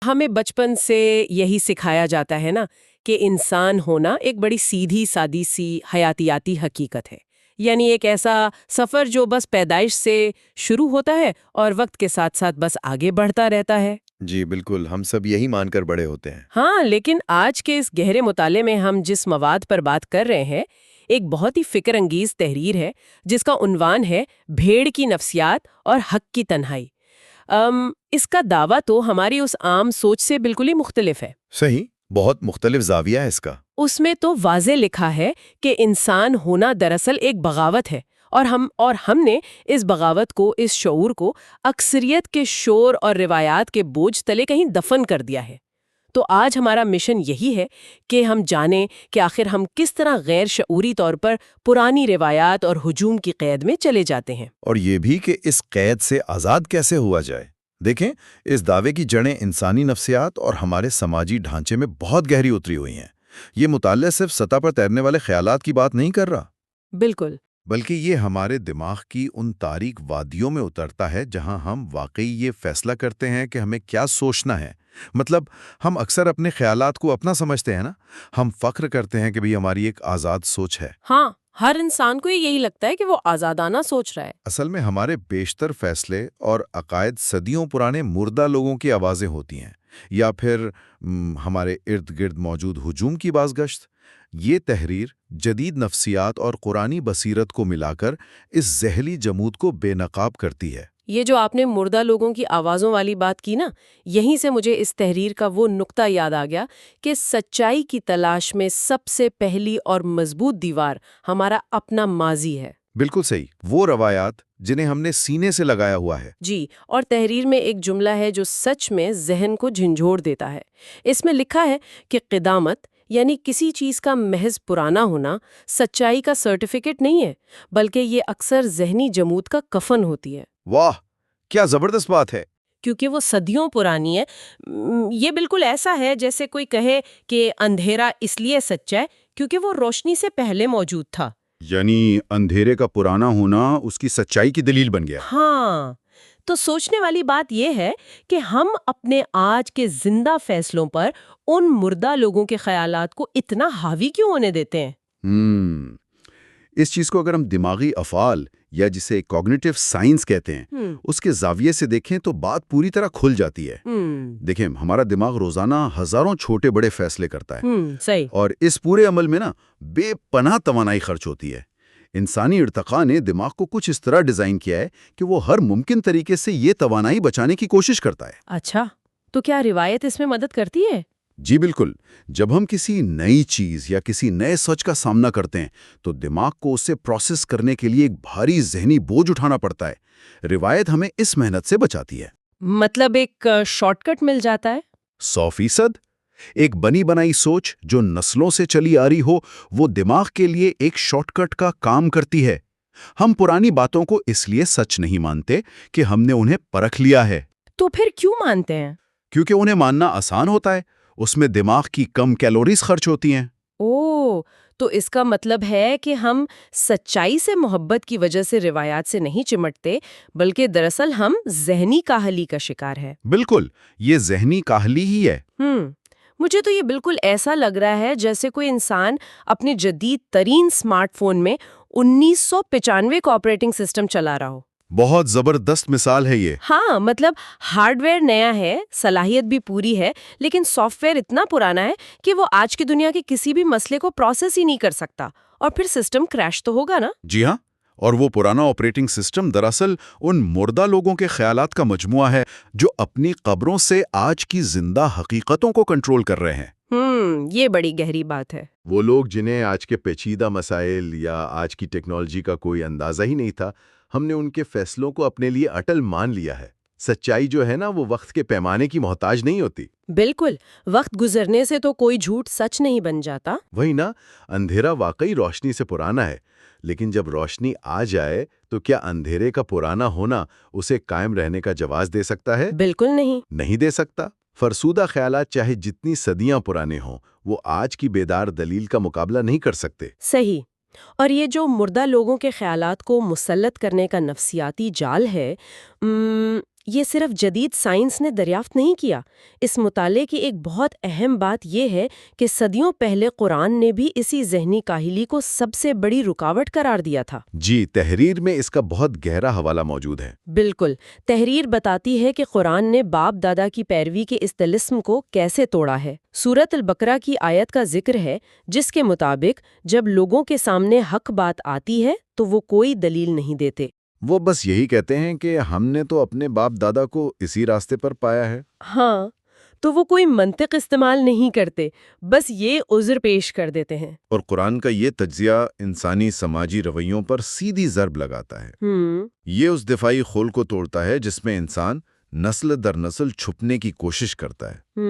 ہمیں بچپن سے یہی سکھایا جاتا ہے نا کہ انسان ہونا ایک بڑی سیدھی سادی سی حیاتیاتی حقیقت ہے، یعنی ایک ایسا سفر جو بس پیدائش سے شروع ہوتا ہے اور وقت کے ساتھ ساتھ بس آگے بڑھتا رہتا ہے۔ جی بالکل، ہم سب یہی مان کر بڑے ہوتے ہیں۔ ہاں، لیکن آج کے اس گہرے مطالعے میں ہم جس مواد پر بات کر رہے ہیں ایک بہت ہی فکر انگیز تحریر ہے جس کا عنوان ہے بھیڑ کی نفسیات اور حق کی تنہائی۔ اس کا دعویٰ تو ہماری اس عام سوچ سے بالکل ہی مختلف ہے۔ صحیح، بہت مختلف زاویہ ہے اس کا۔ اس میں تو واضح لکھا ہے کہ انسان ہونا دراصل ایک بغاوت ہے، اور ہم نے اس بغاوت کو، اس شعور کو اکثریت کے شور اور روایات کے بوجھ تلے کہیں دفن کر دیا ہے۔ تو آج ہمارا مشن یہی ہے کہ ہم جانیں کہ آخر ہم کس طرح غیر شعوری طور پر پرانی روایات اور ہجوم کی قید میں چلے جاتے ہیں، اور یہ بھی کہ اس قید سے آزاد کیسے ہوا جائے۔ دیکھیں، اس دعوے کی جڑیں انسانی نفسیات اور ہمارے سماجی ڈھانچے میں بہت گہری اتری ہوئی ہیں۔ یہ مطالعہ صرف سطح پر تیرنے والے خیالات کی بات نہیں کر رہا، بالکل، بلکہ یہ ہمارے دماغ کی ان تاریک وادیوں میں اترتا ہے جہاں ہم واقعی یہ فیصلہ کرتے ہیں کہ ہمیں کیا سوچنا ہے۔ مطلب ہم اکثر اپنے خیالات کو اپنا سمجھتے ہیں نا، ہم فخر کرتے ہیں کہ بھی ہماری ایک آزاد سوچ ہے۔ ہاں، ہر انسان کو یہی لگتا ہے کہ وہ آزادانہ سوچ رہا ہے۔ اصل میں ہمارے بیشتر فیصلے اور عقائد صدیوں پرانے مردہ لوگوں کی آوازیں ہوتی ہیں، یا پھر ہمارے ارد گرد موجود ہجوم کی بازگشت۔ یہ تحریر جدید نفسیات اور قرآنی بصیرت کو ملا کر اس ذہنی جمود کو بے نقاب کرتی ہے۔ یہ جو آپ نے مردہ لوگوں کی آوازوں والی بات کی نا، یہیں سے مجھے اس تحریر کا وہ نقطہ یاد آ گیا کہ سچائی کی تلاش میں سب سے پہلی اور مضبوط دیوار ہمارا اپنا ماضی ہے۔ بالکل صحیح، وہ روایات جنہیں ہم نے سینے سے لگایا ہوا ہے۔ جی، اور تحریر میں ایک جملہ ہے جو سچ میں ذہن کو جھنجھوڑ دیتا ہے۔ اس میں لکھا ہے کہ قدامت یعنی کسی چیز کا محض پرانا ہونا سچائی کا سرٹیفکیٹ نہیں ہے، بلکہ یہ اکثر ذہنی جمود کا کفن ہوتی ہے۔ واہ، کیا زبردست بات ہے! کیونکہ وہ صدیوں پرانی ہے۔ یہ بالکل ایسا ہے جیسے کوئی کہے کہ اندھیرا اس لیے سچا ہے کیونکہ وہ روشنی سے پہلے موجود تھا۔ یعنی اندھیرے کا پرانا ہونا اس کی سچائی کی دلیل بن گیا۔ ہاں، تو سوچنے والی بات یہ ہے کہ ہم اپنے آج کے زندہ فیصلوں پر ان مردہ لوگوں کے خیالات کو اتنا حاوی کیوں ہونے دیتے ہیں؟ اس چیز کو اگر ہم دماغی افعال یا جسے کوگنیٹو سائنس کہتے ہیں اس کے زاویے سے دیکھیں تو بات پوری طرح کھل جاتی ہے۔ دیکھیں، ہمارا دماغ روزانہ ہزاروں چھوٹے بڑے فیصلے کرتا ہے، صحیح۔ اور اس پورے عمل میں نا بے پناہ توانائی خرچ ہوتی ہے۔ انسانی ارتقاء نے دماغ کو کچھ اس طرح ڈیزائن کیا ہے کہ وہ ہر ممکن طریقے سے یہ توانائی بچانے کی کوشش کرتا ہے۔ اچھا، تو کیا روایت اس میں مدد کرتی ہے؟ جی بالکل، جب ہم کسی نئی چیز یا کسی نئے سچ کا سامنا کرتے ہیں تو دماغ کو اسے پروسیس کرنے کے لیے ایک بھاری ذہنی بوجھ اٹھانا پڑتا ہے۔ روایت ہمیں اس محنت سے بچاتی ہے۔ مطلب ایک شارٹ کٹ مل جاتا ہے؟ 100%۔ ایک بنی بنائی سوچ جو نسلوں سے چلی آ رہی ہو وہ دماغ کے لیے ایک شارٹ کٹ کا کام کرتی ہے۔ ہم پرانی باتوں کو اس لیے سچ نہیں مانتے کہ ہم نے انہیں پرکھ لیا ہے۔ تو پھر کیوں مانتے ہیں؟ کیونکہ انہیں ماننا آسان ہوتا ہے، اس میں دماغ کی کم کیلوریز خرچ ہوتی ہیں۔ اوہ، تو اس کا مطلب ہے کہ ہم سچائی سے محبت کی وجہ سے روایات سے نہیں چمٹتے، بلکہ دراصل ہم ذہنی کاہلی کا شکار ہے۔ بالکل، یہ ذہنی کاہلی ہی ہے۔ مجھے تو یہ بالکل ایسا لگ رہا ہے جیسے کوئی انسان اپنے جدید ترین سمارٹ فون میں 1995 کا آپریٹنگ سسٹم چلا رہا ہو۔ بہت زبردست مثال ہے یہ۔ ہاں، مطلب ہارڈ ویئر نیا ہے، صلاحیت بھی پوری ہے، لیکن سافٹ ویئر اتنا پرانا ہے کہ وہ آج کی دنیا کے کسی بھی مسئلے کو پروسیس ہی نہیں کر سکتا، اور پھر سسٹم کریش تو ہوگا نا۔ جی ہاں، اور وہ پرانا آپریٹنگ سسٹم دراصل ان مردہ لوگوں کے خیالات کا مجموعہ ہے جو اپنی قبروں سے آج کی زندہ حقیقتوں کو کنٹرول کر رہے ہیں۔ یہ بڑی گہری بات ہے۔ وہ لوگ جنہیں آج کے پیچیدہ مسائل یا آج کی ٹیکنالوجی کا کوئی اندازہ ہی نہیں تھا، ہم نے ان کے فیصلوں کو اپنے لیے اٹل مان لیا ہے۔ سچائی جو ہے نا وہ وقت کے پیمانے کی محتاج نہیں ہوتی۔ بالکل، وقت گزرنے سے تو کوئی جھوٹ سچ نہیں بن جاتا۔ وہی نا، اندھیرا واقعی روشنی سے پرانا ہے، لیکن جب روشنی آ جائے تو کیا اندھیرے کا پرانا ہونا اسے قائم رہنے کا جواز دے سکتا ہے؟ بالکل نہیں۔ نہیں دے سکتا۔ فرسودہ خیالات چاہے جتنی صدیاں پرانے ہوں، وہ آج کی بیدار دلیل کا مقابلہ نہیں کر سکتے۔ صحیح۔ اور یہ جو مردہ لوگوں کے خیالات کو مسلط کرنے کا نفسیاتی جال ہے، یہ صرف جدید سائنس نے دریافت نہیں کیا۔ اس مطالعے کی ایک بہت اہم بات یہ ہے کہ صدیوں پہلے قرآن نے بھی اسی ذہنی کاہلی کو سب سے بڑی رکاوٹ قرار دیا تھا۔ جی، تحریر میں اس کا بہت گہرا حوالہ موجود ہے۔ بالکل، تحریر بتاتی ہے کہ قرآن نے باپ دادا کی پیروی کے اس طلسم کو کیسے توڑا ہے۔ سورۃ البقرہ کی آیت کا ذکر ہے جس کے مطابق جب لوگوں کے سامنے حق بات آتی ہے تو وہ کوئی دلیل نہیں دیتے۔ وہ بس یہی کہتے ہیں کہ ہم نے تو اپنے باپ دادا کو اسی راستے پر پایا ہے۔ ہاں، تو وہ کوئی منطق استعمال نہیں کرتے، بس یہ عذر پیش کر دیتے ہیں۔ اور قرآن کا یہ تجزیہ انسانی سماجی رویوں پر سیدھی ضرب لگاتا ہے۔ یہ اس دفاعی خول کو توڑتا ہے جس میں انسان نسل در نسل چھپنے کی کوشش کرتا ہے۔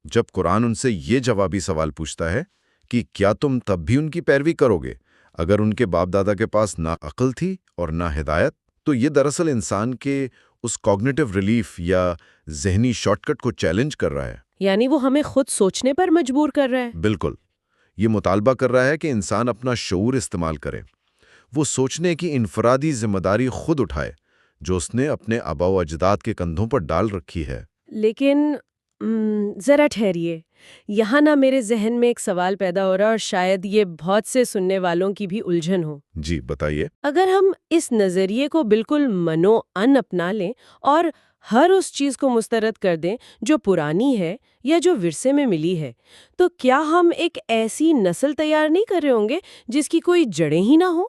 جب قرآن ان سے یہ جوابی سوال پوچھتا ہے کہ کیا تم تب بھی ان کی پیروی کرو گے اگر ان کے باپ دادا کے پاس نہ عقل تھی اور نہ ہدایت، تو یہ دراصل انسان کے اس کوگنیٹو ریلیف یا ذہنی شارٹ کٹ کو چیلنج کر رہا ہے۔ یعنی وہ ہمیں خود سوچنے پر مجبور کر رہا ہے۔ بالکل، یہ مطالبہ کر رہا ہے کہ انسان اپنا شعور استعمال کرے، وہ سوچنے کی انفرادی ذمہ داری خود اٹھائے جو اس نے اپنے آباء و اجداد کے کندھوں پر ڈال رکھی ہے۔ لیکن ذرا ٹھہریے، یہاں نہ میرے ذہن میں ایک سوال پیدا ہو رہا ہے اور شاید یہ بہت سے سننے والوں کی بھی الجھن ہو۔ جی بتائیے۔ اگر ہم اس نظریے کو بالکل منو ان اپنا لیں اور ہر اس چیز کو مسترد کر دیں جو پرانی ہے یا جو ورثے میں ملی ہے، تو کیا ہم ایک ایسی نسل تیار نہیں کر رہے ہوں گے جس کی کوئی جڑیں ہی نہ ہو؟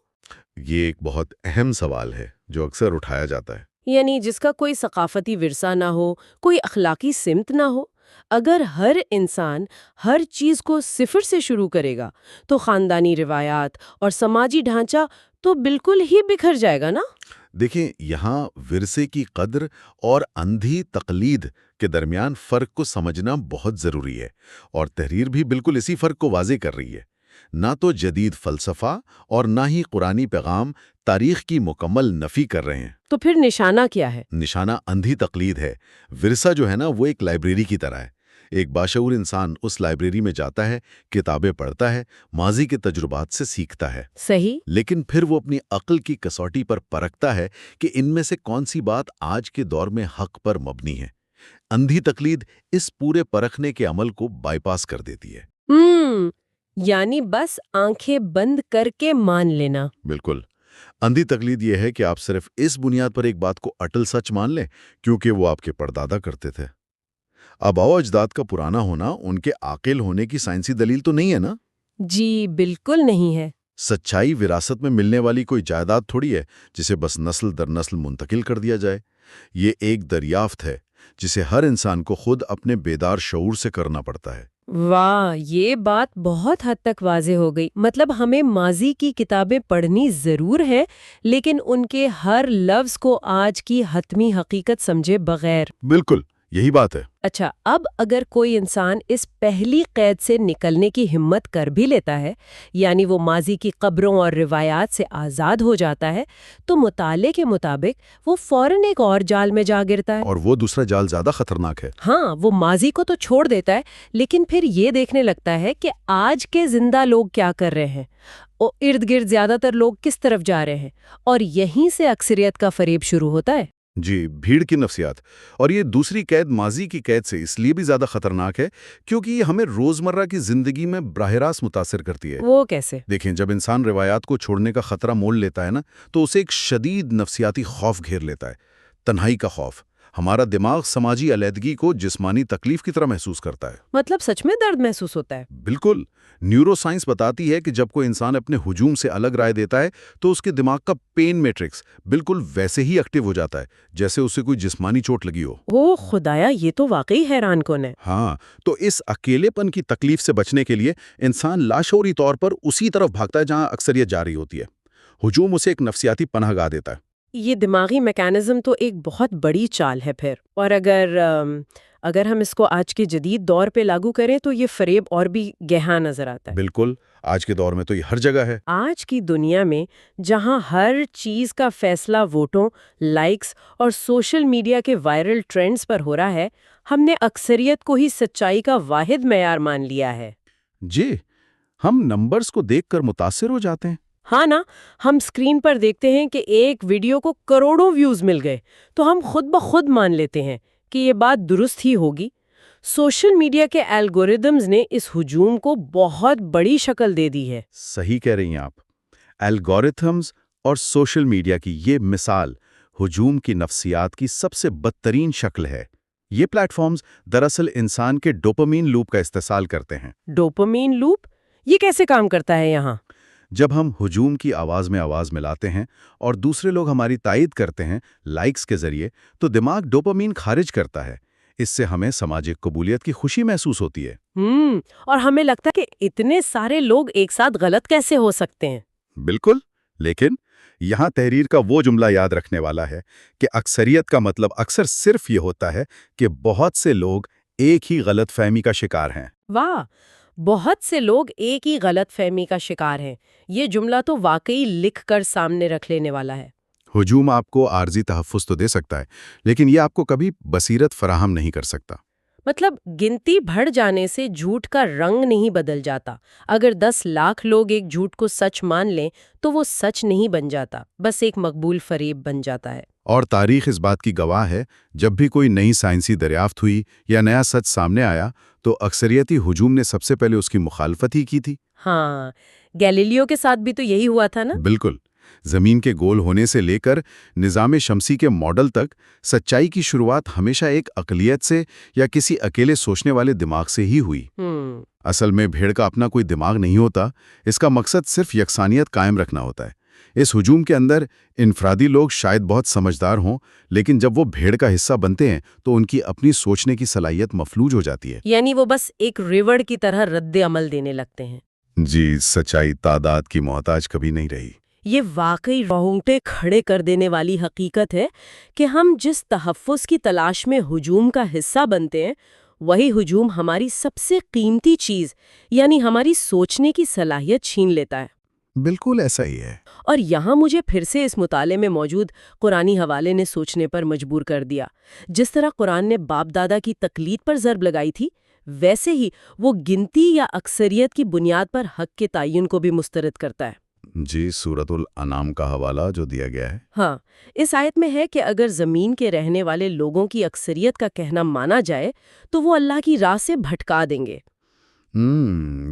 یہ ایک بہت اہم سوال ہے جو اکثر اٹھایا جاتا ہے۔ یعنی جس کا کوئی ثقافتی ورثہ نہ ہو، کوئی اخلاقی سمت نہ ہو۔ اگر ہر انسان ہر چیز کو صفر سے شروع کرے گا تو خاندانی روایات اور سماجی ڈھانچہ تو بالکل ہی بکھر جائے گا نا۔ دیکھیں، یہاں ورثے کی قدر اور اندھی تقلید کے درمیان فرق کو سمجھنا بہت ضروری ہے، اور تحریر بھی بالکل اسی فرق کو واضح کر رہی ہے۔ نہ تو جدید فلسفہ اور نہ ہی قرآنی پیغام تاریخ کی مکمل نفی کر رہے ہیں۔ تو پھر نشانہ کیا ہے؟ نشانہ اندھی تقلید ہے۔ ورثہ جو ہے نا، وہ ایک لائبریری کی طرح ہے۔ ایک باشعور انسان اس لائبریری میں جاتا ہے، کتابیں پڑھتا ہے، ماضی کے تجربات سے سیکھتا ہے۔ صحیح۔ لیکن پھر وہ اپنی عقل کی کسوٹی پر پرکھتا ہے کہ ان میں سے کون سی بات آج کے دور میں حق پر مبنی ہے۔ اندھی تقلید اس پورے پرکھنے کے عمل کو بائی پاس کر دیتی ہے۔ یعنی بس آنکھیں بند کر کے مان لینا۔ بالکل۔ اندھی تقلید یہ ہے کہ آپ صرف اس بنیاد پر ایک بات کو اٹل سچ مان لیں کیونکہ وہ آپ کے پردادا کرتے تھے۔ آباء و اجداد کا پرانا ہونا ان کے عاقل ہونے کی سائنسی دلیل تو نہیں ہے نا؟ جی بالکل نہیں ہے۔ سچائی وراثت میں ملنے والی کوئی جائیداد تھوڑی ہے جسے بس نسل در نسل منتقل کر دیا جائے۔ یہ ایک دریافت ہے جسے ہر انسان کو خود اپنے بیدار شعور سے کرنا پڑتا ہے۔ واہ، یہ بات بہت حد تک واضح ہو گئی۔ مطلب ہمیں ماضی کی کتابیں پڑھنی ضرور ہے، لیکن ان کے ہر لفظ کو آج کی حتمی حقیقت سمجھے بغیر۔ بالکل، یہی بات ہے۔ اچھا، اب اگر کوئی انسان اس پہلی قید سے نکلنے کی ہمت کر بھی لیتا ہے، یعنی وہ ماضی کی قبروں اور روایات سے آزاد ہو جاتا ہے، تو مطالعے کے مطابق وہ فوراً ایک اور جال میں جا گرتا ہے۔ اور وہ دوسرا جال زیادہ خطرناک ہے۔ ہاں، وہ ماضی کو تو چھوڑ دیتا ہے، لیکن پھر یہ دیکھنے لگتا ہے کہ آج کے زندہ لوگ کیا کر رہے ہیں، اور ارد گرد زیادہ تر لوگ کس طرف جا رہے ہیں، اور یہیں سے اکثریت کا فریب شروع ہوتا ہے۔ جی، بھیڑ کی نفسیات۔ اور یہ دوسری قید ماضی کی قید سے اس لیے بھی زیادہ خطرناک ہے کیونکہ یہ ہمیں روزمرہ کی زندگی میں براہ راست متاثر کرتی ہے۔ وہ کیسے؟ دیکھیں، جب انسان روایات کو چھوڑنے کا خطرہ مول لیتا ہے نا، تو اسے ایک شدید نفسیاتی خوف گھیر لیتا ہے، تنہائی کا خوف۔ ہمارا دماغ سماجی علیحدگی کو جسمانی تکلیف کی طرح محسوس کرتا ہے۔ مطلب سچ میں درد محسوس ہوتا ہے؟ بالکل۔ نیورو سائنس بتاتی ہے کہ جب کوئی انسان اپنے ہجوم سے الگ رائے دیتا ہے تو اس کے دماغ کا پین میٹرکس بالکل ویسے ہی ایکٹیو ہو جاتا ہے جیسے اسے کوئی جسمانی چوٹ لگی ہو۔ اوہ خدایا، یہ تو واقعی حیران کن ہے۔ ہاں، تو اس اکیلے پن کی تکلیف سے بچنے کے لیے انسان لاشعوری طور پر اسی طرف بھاگتا ہے جہاں اکثریت جا رہی ہوتی ہے۔ ہجوم اسے ایک نفسیاتی پناہ گاہ دیتا ہے۔ یہ دماغی میکانزم تو ایک بہت بڑی چال ہے پھر، اور اگر ہم اس کو آج کے جدید دور پہ لاگو کریں تو یہ فریب اور بھی گہرا نظر آتا ہے۔ بالکل، آج کے دور میں تو یہ ہر جگہ ہے۔ آج کی دنیا میں جہاں ہر چیز کا فیصلہ ووٹوں، لائکس اور سوشل میڈیا کے وائرل ٹرینڈز پر ہو رہا ہے، ہم نے اکثریت کو ہی سچائی کا واحد معیار مان لیا ہے۔ جی، ہم نمبرز کو دیکھ کر متاثر ہو جاتے ہیں۔ ہاں نا، ہم اسکرین پر دیکھتے ہیں کہ ایک ویڈیو کو کروڑوں ویوز مل گئے تو ہم خود بخود مان لیتے ہیں کہ یہ بات درست ہی ہوگی۔ سوشل میڈیا کے الگوریدمز نے اس ہجوم کو بہت بڑی شکل دے دی ہے۔ صحیح کہہ رہی ہیں آپ۔ الگورتھمز اور سوشل میڈیا کی یہ مثال ہجوم کی نفسیات کی سب سے بدترین شکل ہے۔ یہ پلیٹ فارمز دراصل انسان کے ڈوپامین لوپ کا استحصال کرتے ہیں۔ ڈوپامین لوپ یہ کیسے کام کرتا ہے یہاں؟ جب ہم ہجوم کی آواز میں آواز ملاتے ہیں اور دوسرے لوگ ہماری تائید کرتے ہیں لائکس کے ذریعے، تو دماغ ڈوپامین خارج کرتا ہے۔ اس سے ہمیں سماجی قبولیت کی خوشی محسوس ہوتی ہے۔ اور ہمیں لگتا ہے کہ اتنے سارے لوگ ایک ساتھ غلط کیسے ہو سکتے ہیں؟ بالکل، لیکن یہاں تحریر کا وہ جملہ یاد رکھنے والا ہے کہ اکثریت کا مطلب اکثر صرف یہ ہوتا ہے کہ بہت سے لوگ ایک ہی غلط فہمی کا شکار ہیں۔ واہ، بہت سے لوگ ایک ہی غلط فہمی کا شکار ہیں۔ یہ جملہ تو واقعی لکھ کر سامنے رکھ لینے والا ہے۔ ہجوم آپ کو عارضی تحفظ تو دے سکتا ہے، لیکن یہ آپ کو کبھی بصیرت فراہم نہیں کر سکتا۔ مطلب گنتی بڑھ جانے سے جھوٹ کا رنگ نہیں بدل جاتا۔ اگر 10 لاکھ لوگ ایک جھوٹ کو سچ مان لیں تو وہ سچ نہیں بن جاتا، بس ایک مقبول فریب بن جاتا ہے۔ اور تاریخ اس بات کی گواہ ہے، جب بھی کوئی نئی سائنسی دریافت ہوئی یا نیا سچ سامنے آیا تو اکثریتی ہجوم نے سب سے پہلے اس کی مخالفت ہی کی تھی۔ ہاں، گیلیلیو کے ساتھ بھی تو یہی ہوا تھا نا؟ بالکل۔ زمین کے گول ہونے سے لے کر نظام شمسی کے ماڈل تک، سچائی کی شروعات ہمیشہ ایک اقلیت سے یا کسی اکیلے سوچنے والے دماغ سے ہی ہوئی۔ اصل میں بھیڑ کا اپنا کوئی دماغ نہیں ہوتا، اس کا مقصد صرف یکسانیت قائم رکھنا ہوتا ہے۔ اس ہجوم کے اندر انفرادی لوگ شاید بہت سمجھدار ہوں، لیکن جب وہ بھیڑ کا حصہ بنتے ہیں تو ان کی اپنی سوچنے کی صلاحیت مفلوج ہو جاتی ہے۔ یعنی وہ بس ایک ریوڑ کی طرح رد عمل دینے لگتے ہیں۔ جی، سچائی تعداد کی محتاج کبھی نہیں رہی۔ یہ واقعی رونگٹے کھڑے کر دینے والی حقیقت ہے کہ ہم جس تحفظ کی تلاش میں ہجوم کا حصہ بنتے ہیں، وہی ہجوم ہماری سب سے قیمتی چیز یعنی ہماری سوچنے کی صلاحیت چھین لیتا ہے۔ بالکل ایسا ہی ہے۔ اور یہاں مجھے پھر سے اس مطالعے میں موجود قرآنی حوالے نے سوچنے پر مجبور کر دیا۔ جس طرح قرآن نے باپ دادا کی تقلید پر ضرب لگائی تھی، ویسے ہی وہ گنتی یا اکثریت کی بنیاد پر حق کے تعین کو بھی مسترد کرتا ہے۔ جی، سورۃ الانعام کا حوالہ جو دیا گیا ہے۔ ہاں، اس آیت میں ہے کہ اگر زمین کے رہنے والے لوگوں کی اکثریت کا کہنا مانا جائے تو وہ اللہ کی راہ سے بھٹکا دیں گے۔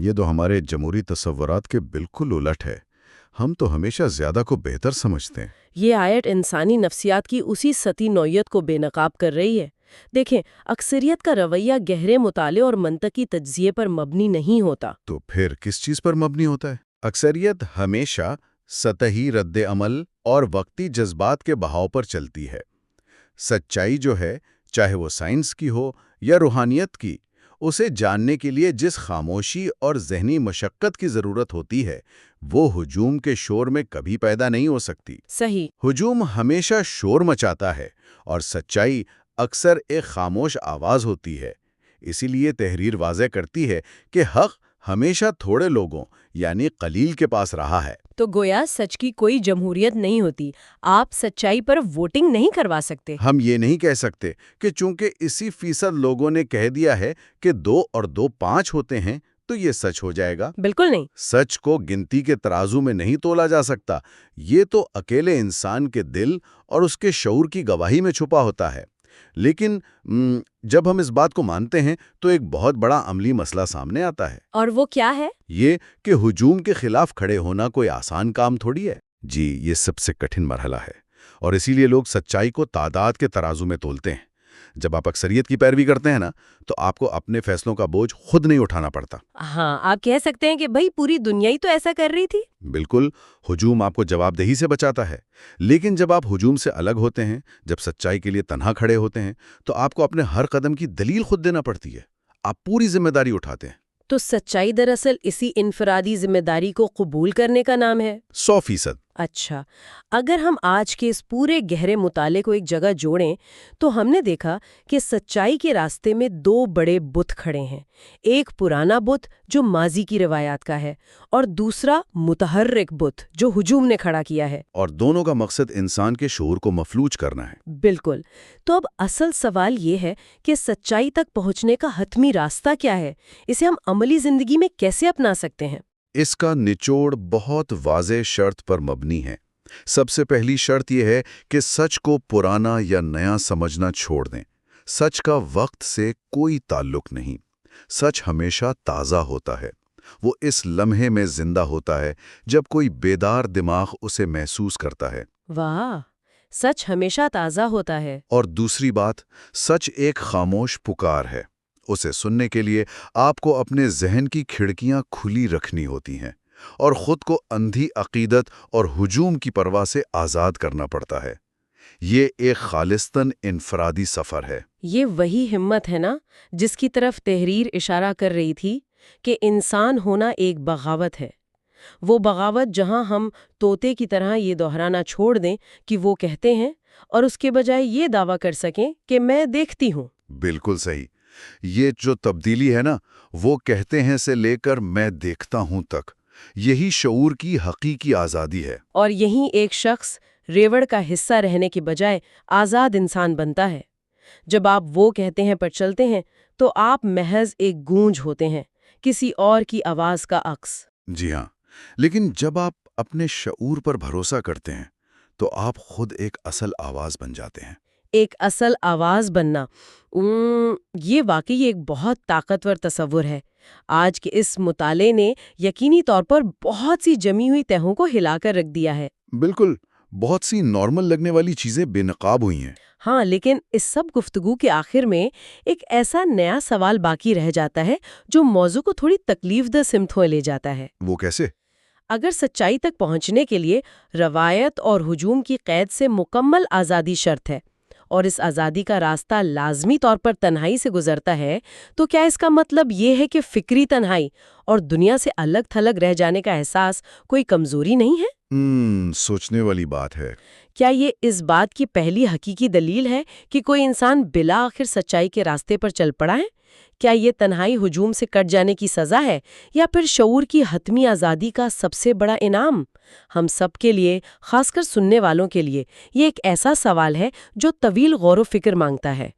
یہ تو ہمارے جمہوری تصورات کے بالکل الٹ ہے۔ ہم تو ہمیشہ زیادہ کو بہتر سمجھتے ہیں۔ یہ آیت انسانی نفسیات کی اسی سطحی نوعیت کو بے نقاب کر رہی ہے۔ دیکھیں، اکثریت کا رویہ گہرے مطالعے اور منطقی تجزیے پر مبنی نہیں ہوتا۔ تو پھر کس چیز پر مبنی ہوتا ہے؟ اکثریت ہمیشہ سطحی رد عمل اور وقتی جذبات کے بہاؤ پر چلتی ہے۔ سچائی جو ہے، چاہے وہ سائنس کی ہو یا روحانیت کی، اسے جاننے کے لیے جس خاموشی اور ذہنی مشقت کی ضرورت ہوتی ہے، وہ ہجوم کے شور میں کبھی پیدا نہیں ہو سکتی۔ صحیح۔ ہجوم ہمیشہ شور مچاتا ہے اور سچائی اکثر ایک خاموش آواز ہوتی ہے۔ اسی لیے تحریر واضح کرتی ہے کہ حق ہمیشہ تھوڑے لوگوں یعنی قلیل کے پاس رہا ہے۔ تو گویا سچ کی کوئی جمہوریت نہیں ہوتی، آپ سچائی پر ووٹنگ نہیں کروا سکتے۔ ہم یہ نہیں کہہ سکتے کہ چونکہ اسی فیصد لوگوں نے کہہ دیا ہے کہ 2 اور 2 5 ہوتے ہیں تو یہ سچ ہو جائے گا۔ بالکل نہیں۔ سچ کو گنتی کے ترازو میں نہیں تولا جا سکتا، یہ تو اکیلے انسان کے دل اور اس کے شعور کی گواہی میں چھپا ہوتا ہے۔ لیکن جب ہم اس بات کو مانتے ہیں تو ایک بہت بڑا عملی مسئلہ سامنے آتا ہے۔ اور وہ کیا ہے؟ یہ کہ ہجوم کے خلاف کھڑے ہونا کوئی آسان کام تھوڑی ہے۔ جی، یہ سب سے کٹھن مرحلہ ہے، اور اسی لیے لوگ سچائی کو تعداد کے ترازو میں تولتے ہیں۔ جب آپ اکثریت کی پیروی کرتے ہیں نا، تو آپ کو اپنے فیصلوں کا بوجھ خود نہیں اٹھانا پڑتا۔ ہاں، آپ کہہ سکتے ہیں کہ بھئی پوری دنیا ہی تو ایسا کر رہی تھی۔ بالکل، ہجوم آپ کو جواب دہی سے بچاتا ہے، لیکن جب آپ ہجوم سے الگ ہوتے ہیں، جب سچائی کے لیے تنہا کھڑے ہوتے ہیں، تو آپ کو اپنے ہر قدم کی دلیل خود دینا پڑتی ہے۔ آپ پوری ذمہ داری اٹھاتے ہیں۔ تو سچائی دراصل اسی انفرادی ذمہ داری کو قبول کرنے کا نام ہے۔ 100%۔ اچھا، اگر ہم آج کے اس پورے گہرے مطالعے کو ایک جگہ جوڑیں تو ہم نے دیکھا کہ سچائی کے راستے میں 2 بڑے بت کھڑے ہیں۔ ایک پرانا بت جو ماضی کی روایات کا ہے، اور دوسرا متحرک بت جو ہجوم نے کھڑا کیا ہے۔ اور دونوں کا مقصد انسان کے شعور کو مفلوج کرنا ہے۔ بالکل۔ تو اب اصل سوال یہ ہے کہ سچائی تک پہنچنے کا حتمی راستہ کیا ہے؟ اسے ہم عملی زندگی میں کیسے اپنا سکتے ہیں؟ اس کا نچوڑ بہت واضح شرط پر مبنی ہے۔ سب سے پہلی شرط یہ ہے کہ سچ کو پرانا یا نیا سمجھنا چھوڑ دیں۔ سچ کا وقت سے کوئی تعلق نہیں۔ سچ ہمیشہ تازہ ہوتا ہے۔ وہ اس لمحے میں زندہ ہوتا ہے جب کوئی بیدار دماغ اسے محسوس کرتا ہے۔ واہ، سچ ہمیشہ تازہ ہوتا ہے۔ اور دوسری بات، سچ ایک خاموش پکار ہے۔ اسے سننے کے لیے آپ کو اپنے ذہن کی کھڑکیاں کھلی رکھنی ہوتی ہیں اور خود کو اندھی عقیدت اور ہجوم کی پرواہ سے آزاد کرنا پڑتا ہے۔ یہ ایک خالصتاً انفرادی سفر ہے۔ یہ وہی ہمت ہے نا جس کی طرف تحریر اشارہ کر رہی تھی کہ انسان ہونا ایک بغاوت ہے۔ وہ بغاوت جہاں ہم طوطے کی طرح یہ دہرانا چھوڑ دیں کہ وہ کہتے ہیں، اور اس کے بجائے یہ دعویٰ کر سکیں کہ میں دیکھتی ہوں۔ بالکل صحیح۔ یہ جو تبدیلی ہے نا، وہ کہتے ہیں سے لے کر میں دیکھتا ہوں تک، یہی شعور کی حقیقی آزادی ہے۔ اور یہیں ایک شخص ریوڑ کا حصہ رہنے کے بجائے آزاد انسان بنتا ہے۔ جب آپ وہ کہتے ہیں پر چلتے ہیں تو آپ محض ایک گونج ہوتے ہیں، کسی اور کی آواز کا عکس۔ جی ہاں، لیکن جب آپ اپنے شعور پر بھروسہ کرتے ہیں تو آپ خود ایک اصل آواز بن جاتے ہیں۔ ایک اصل آواز بننا، یہ واقعی ایک بہت طاقتور تصور ہے۔ آج کے اس مطالعے نے یقینی طور پر بہت سی جمی ہوئی تہوں کو ہلا کر رکھ دیا ہے۔ بالکل، بہت سی نارمل لگنے والی چیزیں بے نقاب ہوئی ہیں۔ ہاں، لیکن اس سب گفتگو کے آخر میں ایک ایسا نیا سوال باقی رہ جاتا ہے جو موضوع کو تھوڑی تکلیف دہ سمت میں لے جاتا ہے۔ وہ کیسے؟ اگر سچائی تک پہنچنے کے لیے روایت اور ہجوم کی قید سے مکمل آزادی شرط ہے، اور اس آزادی کا راستہ لازمی طور پر تنہائی سے گزرتا ہے، تو کیا اس کا مطلب یہ ہے کہ فکری تنہائی اور دنیا سے الگ تھلگ رہ جانے کا احساس کوئی کمزوری نہیں ہے؟ سوچنے والی بات ہے۔ کیا یہ اس بات کی پہلی حقیقی دلیل ہے کہ کوئی انسان بالآخر سچائی کے راستے پر چل پڑا ہے؟ کیا یہ تنہائی ہجوم سے کٹ جانے کی سزا ہے، یا پھر شعور کی حتمی آزادی کا سب سے بڑا انعام؟ ہم سب کے لیے، خاص کر سننے والوں کے لیے، یہ ایک ایسا سوال ہے جو طویل غور و فکر مانگتا ہے۔